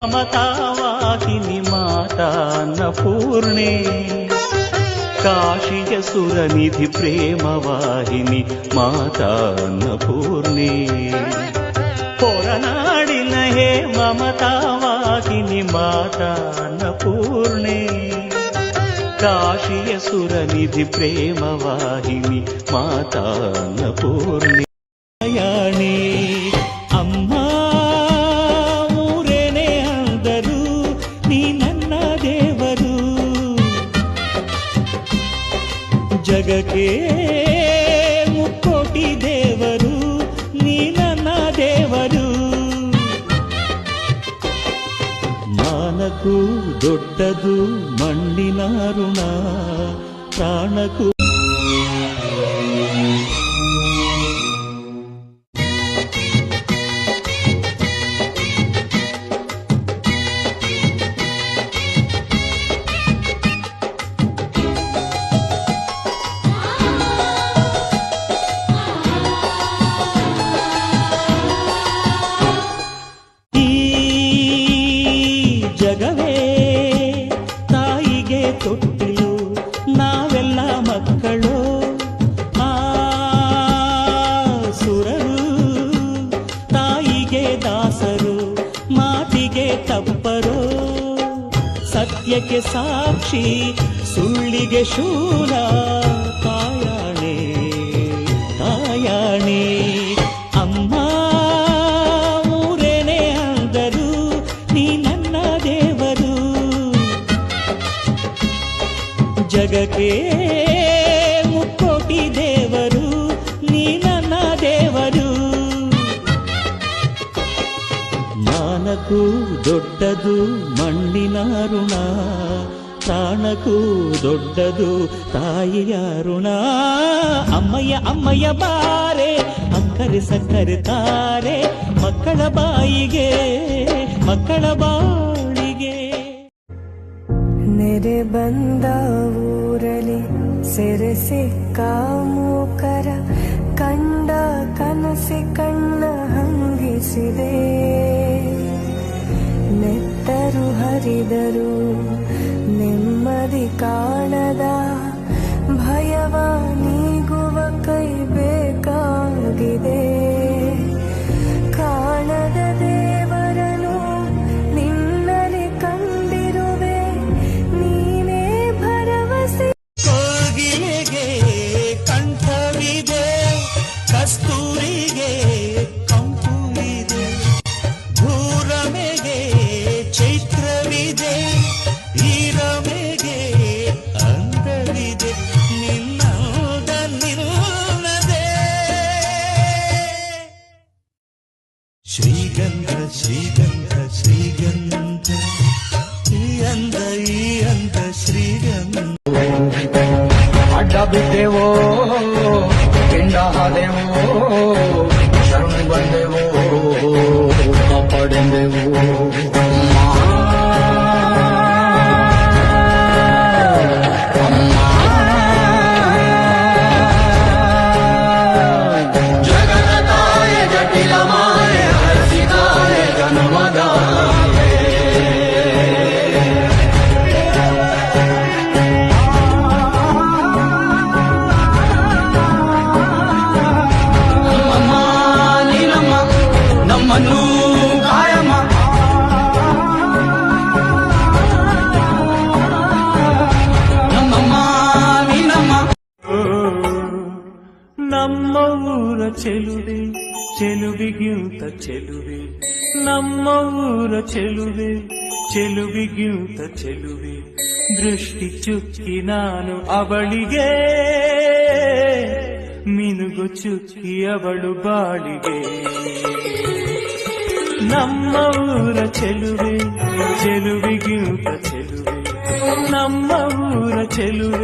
ಮಮತಾವಾಹಿನಿ ಮಾತಾ ಅನ್ನಪೂರ್ಣೆ, ಕಾಶಿಯ ಸುರನಿಧಿ ಪ್ರೇಮವಾಹಿನಿ ಮಾತಾ ಅನ್ನಪೂರ್ಣೆ. ಹೊರನಾಡಿನ ಹೇ ಮಮತಾವಾಹಿನಿ ಮಾತಾ ಅನ್ನಪೂರ್ಣೆ, ಕಾಶಿಯ ಸುರನಿಧಿ ಪ್ರೇಮವಾಹಿನಿ ಮಾತಾ ಅನ್ನಪೂರ್ಣೆ. ಯಾಣಿ ಅಮ್ಮ ಊರೇನೇ ಅಂದರು ನೀ ನನ್ನ ದೇವರು, ಜಗಕ್ಕೆ ಮುಕ್ಕೋಟಿ ದೇವರು ನೀ ನನ್ನ ದೇವರು. ಮಾನಕ್ಕೂ ದೊಡ್ಡದು ಮಣ್ಣಿನ ಋಣ, ಪ್ರಾಣಕ್ಕೂ ಜಗವೇ ತಾಯಿಗೆ ತೊಟ್ಟಿಲು, ನಾವೆಲ್ಲ ಮಕ್ಕಳು. ಆ ಸುರರು ತಾಯಿಗೆ ದಾಸರು, ಮಾತಿಗೆ ತಪ್ಪರು. ಸತ್ಯಕ್ಕೆ ಸಾಕ್ಷಿ ಸುಳ್ಳಿಗೆ ಶೂಲ, ತಾಯಾಣೆ ತಾಯಾಣೆ ಅಮ್ಮ ಊರೇನೇ ಅಂದರು ನೀ ನನ್ನ ದೇವರು, ಜಗಕ್ಕೆ ಮುಕ್ಕೋಟಿ ದೇವರು ನೀ ನನ್ನ ದೇವರು. ಮಾನಕ್ಕೂ ದೊಡ್ಡದು ಮಣ್ಣಿನ ಋಣ, ಪ್ರಾಣಕ್ಕೂ ದೊಡ್ಡದು ತಾಯಿಯ ಋಣ. ಅಮ್ಮಯ್ಯ ಅಮ್ಮಯ್ಯ ಬಾರೆ ಅಕ್ಕರೆ ಸಕ್ಕರೆ ತಾರೆ, ಮಕ್ಕಳ ಬಾಯಿಗೆ ಮಕ್ಕಳ ಬಾಳಿಗೆ. ನೆರೆ ಬಂದ ಊರಲಿ ಸೆರೆ ಸಿಕ್ಕ ಮೂಕರ, ಕಂಡ ಕನಸಿ ಕಣ್ಣ ಹಂಗಿಸಿದೆ. ನೆತ್ತರು ಹರಿದರು ನೆಮ್ಮದಿ ಕಾಣದ, ಭಯವ ನೀಗುವ ಕೈ ಬೇಕಾಗಿದೆ. ಕಾಣದ ದೇವರನು ನಿನ್ನಲ್ಲಿ ಕಂಡಿರುವೆ, ನೀನೇ ಭರವಸೆ. ಕೋಗಿಲೆಗೆ ಕಂಠವಿದೆ, ಕಸ್ತೂರಿಗೆ ಕಂಪು ಇದೆ, ಭೂರಮೆಗೆ ಚೈತ್ರವಿದೆ, ಈರಮೆಗೆ ಅಂದವಿದೆ, ನಿನ್ನದ ನಿಲ್ಲದೆ. ಶ್ರೀಗಂಧ ಶ್ರೀಗಂಧ ಶ್ರೀಗಂಧ, ಈ ಅಂದ ಈ ಅಂದ ಶ್ರೀಗಂಧ. ಅಡ್ಡ ಬಿದ್ದೆವೋ ಪಿಂಡ ಹಾದೆವೋ, ಶರಣು ಬಂದೆವೋ ಕಾಪಾಡೆಂದೆವೋ. ಜಗದ ತಾಯ ಜಟಿಲ ಮಾಯೆ ಹರಿಸಿದಾಳೆ ಜನ್ಮದ ನಮ್ಮನ್ನು ಕಾಯಮ. ನಮ್ಮಮ್ಮ ನೀನಮ್ಮ. ನಮ್ಮ ಊರ ಚೆಲುವೆ ಚೆಲುವಿಗಿಂತ ಚೆಲುವೆ, ನಮ್ಮ ಊರ ಚೆಲುವೆ ಚೆಲುವಿಗಿಂತ ಚೆಲುವೆ. ದೃಷ್ಟಿ ಚುಕ್ಕಿ ನಾನು ಅವಳಿಗೆ, ಮಿನುಗು ಚುಕ್ಕಿ ಅವಳು ಬಾಳಿಗೆ. ನಮ್ಮ ಊರ ಚೆಲುವೆ ಚೆಲುವಿಗಿಂತ ಚೆಲುವೆ, ನಮ್ಮ ಊರ ಚೆಲುವೆ